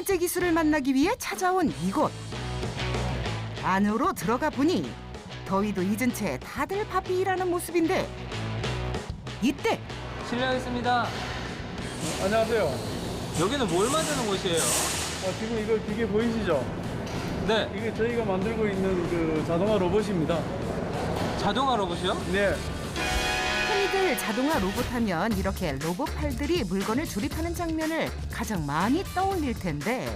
천재 기술을 만나기 위해 찾아온 이곳. 안으로 들어가 보니 더위도 잊은 채 다들 바삐 일하는 모습인데 이때 실례하겠습니다. 안녕하세요. 여기는 뭘 만드는 곳이에요? 지금 이거 기계 보이시죠? 네, 이게 저희가 만들고 있는 그 자동화 로봇입니다. 자동화 로봇이요? 네. 흔히들 자동화 로봇 하면 이렇게 로봇 팔들이 물건을 조립하는 장면을 가장 많이 떠올릴 텐데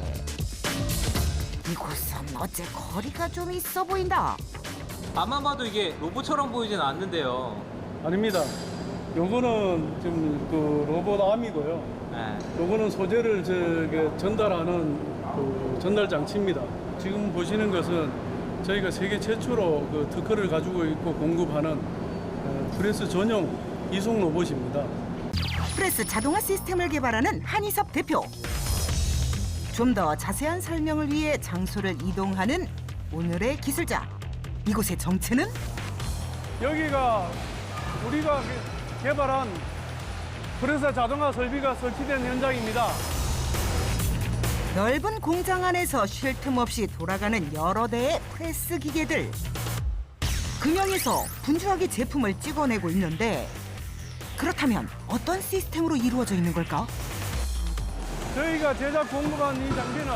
이곳은 어째 거리가 좀 있어 보인다. 앞만 봐도 이게 로봇처럼 보이진 않는데요. 아닙니다. 요거는 지금 그 로봇 암이고요. 네. 요거는 소재를 전달하는 그 전달 장치입니다. 지금 보시는 것은 저희가 세계 최초로 그 특허를 가지고 있고 공급하는 프레스 전용 이송 로봇입니다. 프레스 자동화 시스템을 개발하는 한희섭 대표. 좀 더 자세한 설명을 위해 장소를 이동하는 오늘의 기술자. 이곳의 정체는? 여기가 우리가 개발한 프레스 자동화 설비가 설치된 현장입니다. 넓은 공장 안에서 쉴 틈 없이 돌아가는 여러 대의 프레스 기계들. 금형에서 분주하게 제품을 찍어내고 있는데 그렇다면 어떤 시스템으로 이루어져 있는 걸까? 저희가 제작 공급한 이 장비는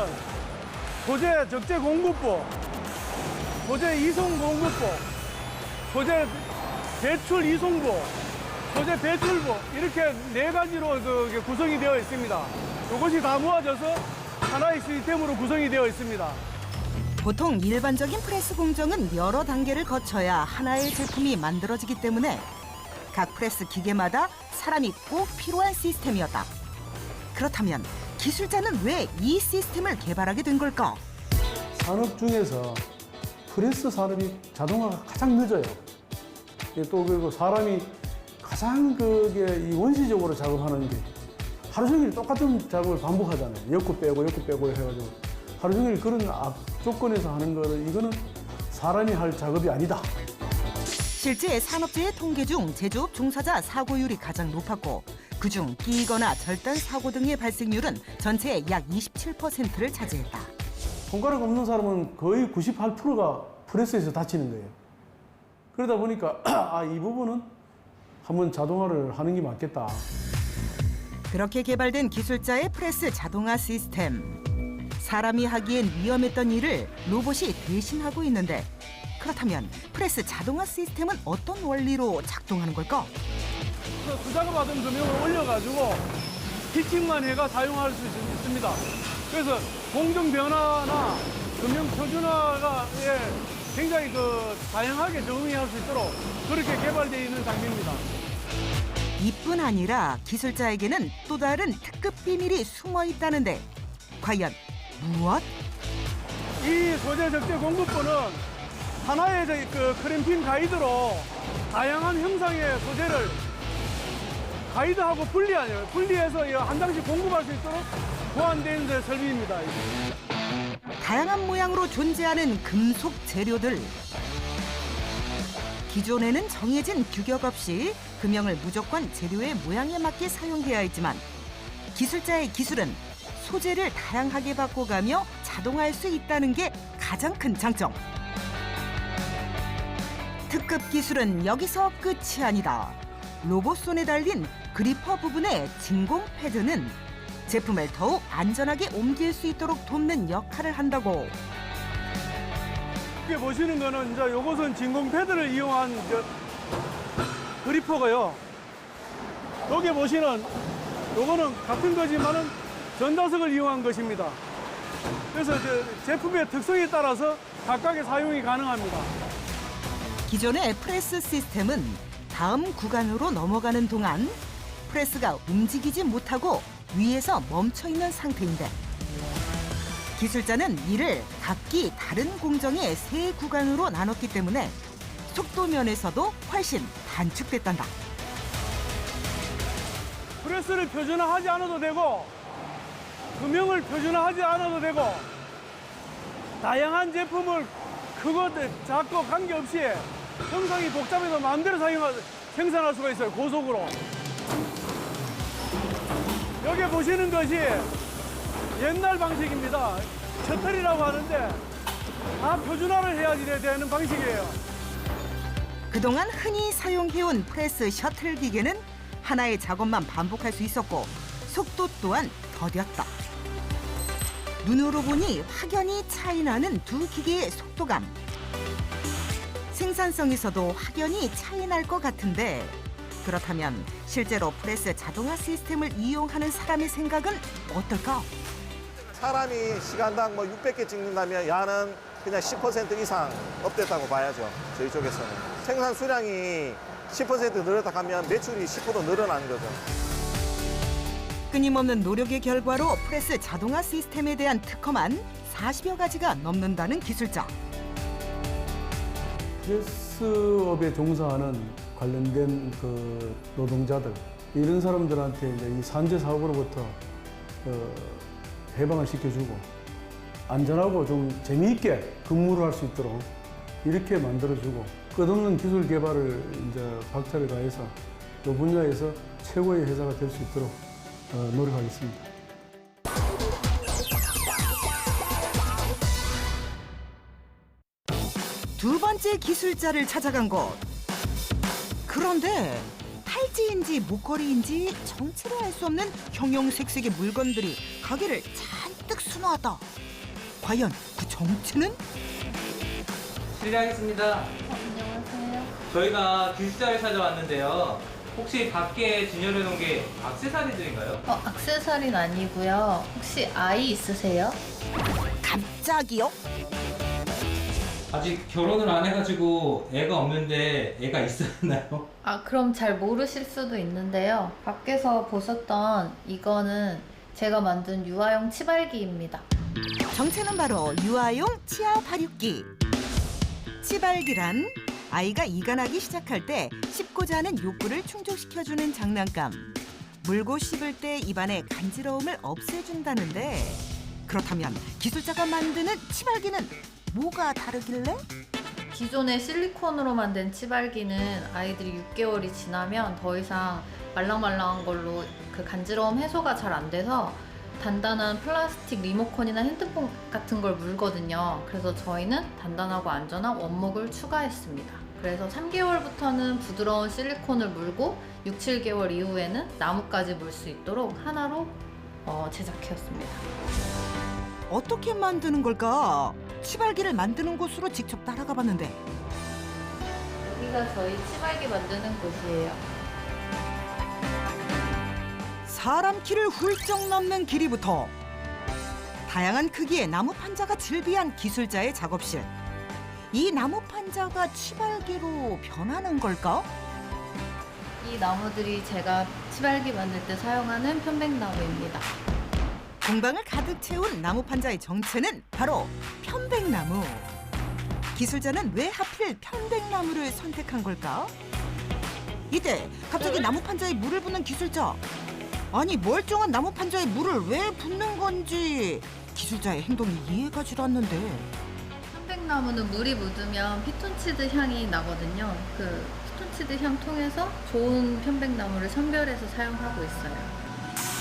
소재 적재 공급부, 소재 이송 공급부, 소재 배출 이송부, 소재 배출부 이렇게 네 가지로 구성이 되어 있습니다. 이것이 다 모아져서 하나의 시스템으로 구성이 되어 있습니다. 보통 일반적인 프레스 공정은 여러 단계를 거쳐야 하나의 제품이 만들어지기 때문에 각 프레스 기계마다 사람이 꼭 필요한 시스템이었다. 그렇다면 기술자는 왜 이 시스템을 개발하게 된 걸까? 산업 중에서 프레스 산업이 자동화가 가장 늦어요. 또 그리고 사람이 가장 이 원시적으로 작업하는 게 하루 종일 똑같은 작업을 반복하잖아요. 엮고 빼고 해가지고 하루 종일 그런 조건에서 하는 거는 이거는 사람이 할 작업이 아니다. 실제 산업재해 통계 중 제조업 종사자 사고율이 가장 높았고 그중 끼거나 절단 사고 등의 발생률은 전체의 약 27%를 차지했다. 손가락 없는 사람은 거의 98%가 프레스에서 다치는 거예요. 그러다 보니까 이 부분은 한번 자동화를 하는 게 맞겠다. 그렇게 개발된 기술자의 프레스 자동화 시스템. 사람이 하기엔 위험했던 일을 로봇이 대신하고 있는데 그렇다면 프레스 자동화 시스템은 어떤 원리로 작동하는 걸까? 수작업하던 금형을 올려가지고 피칭만 해가 사용할 수 있습니다. 그래서 공정 변화나 금형 표준화가 굉장히 다양하게 적응할 수 있도록 그렇게 개발되어 있는 장비입니다. 이뿐 아니라 기술자에게는 또 다른 특급 비밀이 숨어 있다는데 과연 무엇? 이 소재 적재 공급부는 하나의 크램핀 가이드로 다양한 형상의 소재를 가이드하고 분리해서 한 장씩 공급할 수 있도록 보완된 설비입니다. 다양한 모양으로 존재하는 금속 재료들. 기존에는 정해진 규격 없이 금형을 무조건 재료의 모양에 맞게 사용해야 했지만 기술자의 기술은 소재를 다양하게 바꿔가며 자동화할 수 있다는 게 가장 큰 장점. 특급 기술은 여기서 끝이 아니다. 로봇 손에 달린 그리퍼 부분의 진공 패드는 제품을 더욱 안전하게 옮길 수 있도록 돕는 역할을 한다고. 이렇게 보시는 거는 이제 요것은 진공 패드를 이용한 그리퍼고요. 여기 보시는 요거는 같은 거지만은 전자석을 이용한 것입니다. 그래서 제품의 특성에 따라서 각각의 사용이 가능합니다. 기존의 프레스 시스템은 다음 구간으로 넘어가는 동안 프레스가 움직이지 못하고 위에서 멈춰 있는 상태인데 기술자는 이를 각기 다른 공정의 세 구간으로 나눴기 때문에 속도 면에서도 훨씬 단축됐단다. 프레스를 표준화하지 않아도 되고 금형을 표준화하지 않아도 되고 다양한 제품을 크고 작고 관계없이 형상이 복잡해도 마음대로 생산할 수가 있어요. 고속으로. 여기 보시는 것이 옛날 방식입니다. 셔틀이라고 하는데 다 표준화를 해야지 되는 방식이에요. 그동안 흔히 사용해온 프레스 셔틀 기계는 하나의 작업만 반복할 수 있었고 속도 또한 더뎠다. 눈으로 보니 확연히 차이나는 두 기계의 속도감. 생산성에서도 확연히 차이날 것 같은데 그렇다면 실제로 프레스 자동화 시스템을 이용하는 사람의 생각은 어떨까? 사람이 시간당 뭐 600개 찍는다면 야는 그냥 10% 이상 업됐다고 봐야죠. 저희 쪽에서는. 생산 수량이 10% 늘었다 하면 매출이 10% 늘어나는 거죠. 끊임없는 노력의 결과로 프레스 자동화 시스템에 대한 특허만 40여 가지가 넘는다는 기술자. 프레스업에 종사하는 관련된 그 노동자들 이런 사람들한테 이제 이 산재 사고로부터 해방을 시켜주고 안전하고 좀 재미있게 근무를 할 수 있도록 이렇게 만들어주고 끝없는 기술 개발을 이제 박차를 가해서 이 분야에서 최고의 회사가 될 수 있도록 노력하겠습니다. 두 번째 기술자를 찾아간 곳. 그런데 팔찌인지 목걸이인지 정체를 알 수 없는 형형색색의 물건들이 가게를 잔뜩 수놓았다. 과연 그 정체는? 실례하겠습니다. 안녕하세요. 저희가 기술자를 찾아왔는데요. 혹시 밖에 진열해 놓은 게 액세서리들인가요? 액세서리는 아니고요. 혹시 아이 있으세요? 갑자기요? 아직 결혼을 안 해가지고 애가 없는데 애가 있었나요? 그럼 잘 모르실 수도 있는데요. 밖에서 보셨던 이거는 제가 만든 유아용 치발기입니다. 정체는 바로 유아용 치아 발육기. 치발기란 아이가 이가 나기 시작할 때 씹고자 하는 욕구를 충족시켜주는 장난감. 물고 씹을 때 입안의 간지러움을 없애준다는데 그렇다면 기술자가 만드는 치발기는 뭐가 다르길래? 기존의 실리콘으로 만든 치발기는 아이들이 6개월이 지나면 더 이상 말랑말랑한 걸로 그 간지러움 해소가 잘 안 돼서 단단한 플라스틱 리모컨이나 핸드폰 같은 걸 물거든요. 그래서 저희는 단단하고 안전한 원목을 추가했습니다. 그래서 3개월부터는 부드러운 실리콘을 물고 6, 7개월 이후에는 나무까지 물 수 있도록 하나로 제작했습니다. 어떻게 만드는 걸까? 치발기를 만드는 곳으로 직접 따라가 봤는데 여기가 저희 치발기 만드는 곳이에요. 사람 키를 훌쩍 넘는 길이부터 다양한 크기의 나무 판자가 즐비한 기술자의 작업실. 이 나무 판자가 치발기로 변하는 걸까? 이 나무들이 제가 치발기 만들 때 사용하는 편백나무입니다. 공방을 가득 채운 나무 판자의 정체는 바로 편백나무. 기술자는 왜 하필 편백나무를 선택한 걸까? 이때 갑자기 나무 판자에 물을 붓는 기술자. 아니 멀쩡한 나무 판자에 물을 왜 붓는 건지 기술자의 행동이 이해가지도 않는데. 편백나무는 물이 묻으면 피톤치드 향이 나거든요. 그 피톤치드 향 통해서 좋은 편백나무를 선별해서 사용하고 있어요.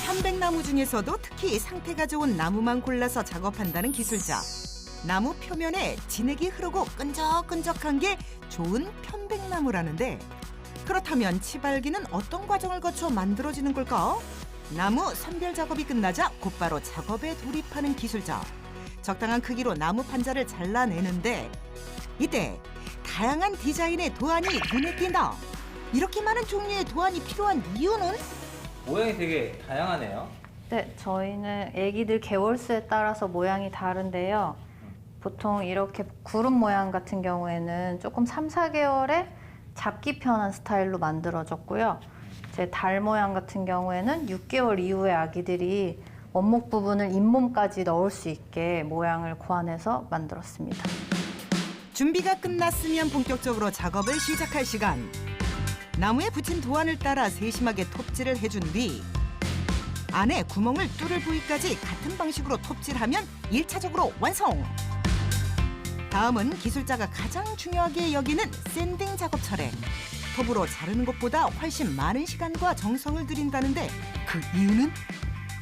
편백나무 중에서도 특히 상태가 좋은 나무만 골라서 작업한다는 기술자. 나무 표면에 진액이 흐르고 끈적끈적한 게 좋은 편백나무라는데 그렇다면 치발기는 어떤 과정을 거쳐 만들어지는 걸까? 나무 선별 작업이 끝나자 곧바로 작업에 돌입하는 기술자. 적당한 크기로 나무 판자를 잘라내는데 이때 다양한 디자인의 도안이 눈에 띈다. 이렇게 많은 종류의 도안이 필요한 이유는? 모양이 되게 다양하네요. 네, 저희는 애기들 개월수에 따라서 모양이 다른데요. 보통 이렇게 구름 모양 같은 경우에는 조금 3, 4개월에 잡기 편한 스타일로 만들어졌고요. 제 달 모양 같은 경우에는 6개월 이후에 아기들이 원목 부분을 잇몸까지 넣을 수 있게 모양을 고안해서 만들었습니다. 준비가 끝났으면 본격적으로 작업을 시작할 시간. 나무에 붙인 도안을 따라 세심하게 톱질을 해준 뒤 안에 구멍을 뚫을 부위까지 같은 방식으로 톱질하면 1차적으로 완성! 다음은 기술자가 가장 중요하게 여기는 샌딩 작업 차례. 톱으로 자르는 것보다 훨씬 많은 시간과 정성을 들인다는데 그 이유는?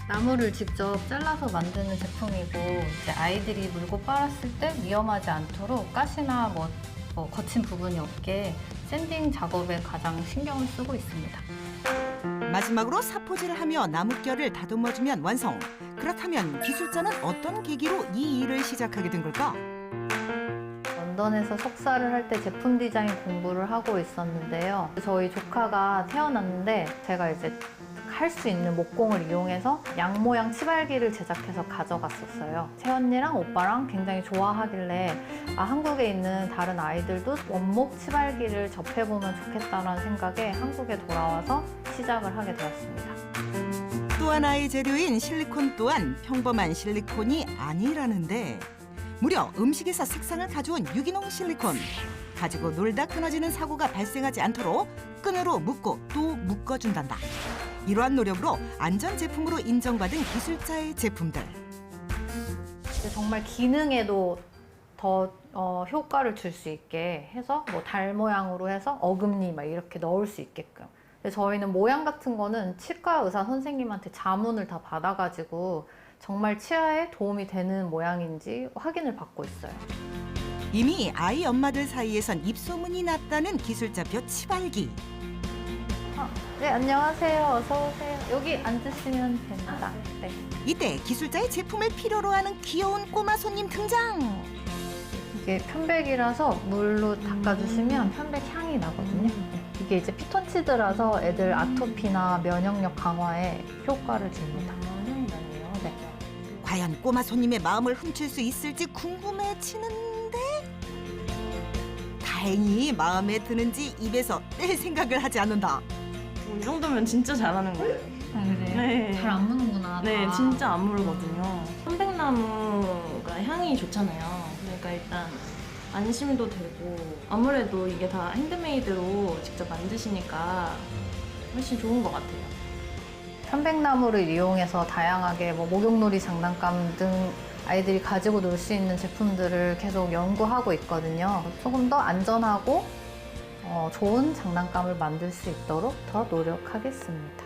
나무를 직접 잘라서 만드는 제품이고 이제 아이들이 물고 빨았을 때 위험하지 않도록 가시나 뭐 거친 부분이 없게 샌딩 작업에 가장 신경을 쓰고 있습니다. 마지막으로 사포질을 하며 나뭇결을 다듬어주면 완성. 그렇다면 기술자는 어떤 계기로 이 일을 시작하게 된 걸까? 런던에서 석사를 할 때 제품 디자인 공부를 하고 있었는데요. 저희 조카가 태어났는데 제가 이제 할 수 있는 목공을 이용해서 양 모양 치발기를 제작해서 가져갔었어요. 새언니랑 오빠랑 굉장히 좋아하길래 한국에 있는 다른 아이들도 원목 치발기를 접해보면 좋겠다는 생각에 한국에 돌아와서 시작을 하게 되었습니다. 또 하나의 재료인 실리콘 또한 평범한 실리콘이 아니라는데 무려 음식에서 색상을 가져온 유기농 실리콘. 가지고 놀다 끊어지는 사고가 발생하지 않도록 끈으로 묶고 또 묶어준단다. 이러한 노력으로 안전 제품으로 인정받은 기술자의 제품들. 정말 기능에도 더 효과를 줄 수 있게 해서 뭐 달 모양으로 해서 어금니 막 이렇게 넣을 수 있게끔. 근데 저희는 모양 같은 거는 치과 의사 선생님한테 자문을 다 받아가지고 정말 치아에 도움이 되는 모양인지 확인을 받고 있어요. 이미 아이 엄마들 사이에선 입소문이 났다는 기술자표 치발기. 네, 안녕하세요. 어서 오세요. 여기 앉으시면 됩니다. 네. 이때 기술자의 제품을 필요로 하는 귀여운 꼬마 손님 등장. 이게 편백이라서 물로 닦아주시면 편백 향이 나거든요. 이게 이제 피톤치드라서 애들 아토피나 면역력 강화에 효과를 줍니다. 향이 나네요. 네. 과연 꼬마 손님의 마음을 훔칠 수 있을지 궁금해지는데 다행히 마음에 드는지 입에서 뗄 생각을 하지 않는다. 이 정도면 진짜 잘하는 거예요. 아, 그래? 네. 잘 안 무는구나. 네, 다. 진짜 안 무르거든요. 편백나무가 향이 좋잖아요. 그러니까 일단 안심도 되고 아무래도 이게 다 핸드메이드로 직접 만드시니까 훨씬 좋은 것 같아요. 편백나무를 이용해서 다양하게 뭐 목욕놀이 장난감 등 아이들이 가지고 놀 수 있는 제품들을 계속 연구하고 있거든요. 조금 더 안전하고 좋은 장난감을 만들 수 있도록 더 노력하겠습니다.